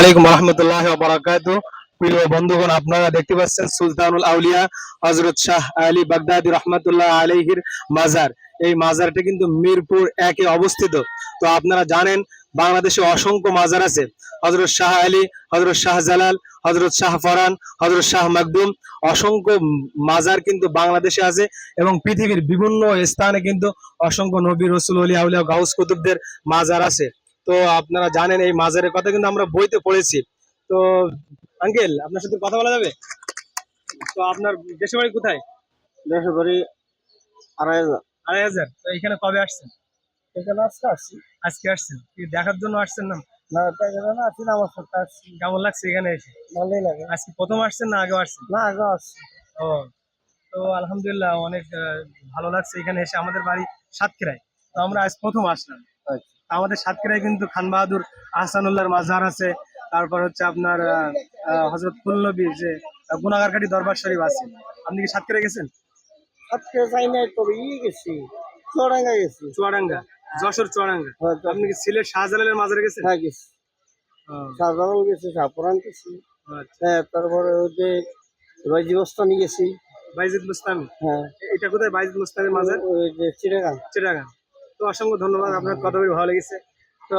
আলাইকুম রহমতুল্লাহ বারাকাতু। প্রিয় বন্ধুগণ, আপনারা দেখতে পাচ্ছেন সুলতানুল আউলিয়া হযরত শাহ আলী বাগদাদী রহমাতুল্লাহ আলাইহির মাজার। এই মাজারটি কিন্তু মিরপুর 1-এ অবস্থিত। তো আপনারা জানেন বাংলাদেশে অসংখ্য মাজার আছে। হযরত শাহ আলী, হযরত শাহ জালাল, হযরত শাহ ফরান, হযরত শাহ মাকদুম, অসংখ্য মাজার কিন্তু বাংলাদেশে আছে এবং পৃথিবীর বিভিন্ন স্থানে কিন্তু অসংখ্য নবী, রাসূল, ওলি, আউলিয়া, গাউস কুতুবদের মাজার আছে। তো আপনারা জানেন এই মাজারের কথা কিন্তু আমরা বইতে পড়েছি। তো আঙ্কেল, আপনার সাথে কথা বলা যাবে? তো আপনার দেশের বাড়ি কোথায়? দেশের বাড়ি 2,500। 2,500। তো এখানে কবে আসছেন? এখানে আজকে আসছি। আজকে আসছেন কি দেখার জন্য আসছেন না? না, এখানে আসছি না, আমার সাথে আসছি। কেমন লাগছে এখানে এসে? ভালোই লাগে। আজকে প্রথম আসছেন না আগেও আসছেন? না, আগে আসছি। ও, তো আলহামদুলিল্লাহ অনেক ভালো লাগছে এখানে এসে। আমাদের বাড়ি সাতক্ষীরায়, তো আমরা আজ প্রথম আসলাম। আচ্ছা। আমাদের সাতক্ষীরায় কিন্তু খান বাহাদুর আহসানুল্লাহর মাজার আছে। তারপর হচ্ছে আপনার হযরত ফুলনবী যে গুনাগারকাটি দরবার শরীফ আছে। আপনি কি সাতক্ষীরায় গেছেন? আজকে যাই নাই, তবে গেছি, চুয়াডাঙ্গা গেছি। চুয়াডাঙ্গা, যশোর চুয়াডাঙ্গা। হ্যাঁ, আপনি কি সিলেট শাহজালালের মাজারে গেছেন? হ্যাঁ গেছি, ও, শাহজালাল গেছি, শাহপুরান গেছি। আচ্ছা। হ্যাঁ, তারপরে ওই যে রয়জিবস্তানি গেছি। বাইজিদ মুস্তামি, হ্যাঁ, এটা কোথায় বাইজিদ মুস্তামির মাজার? ওই যে চিড়াগাং। চিটাগাং। তো অসংখ্য ধন্যবাদ, আপনার কথা বলে ভালো লেগেছে। তো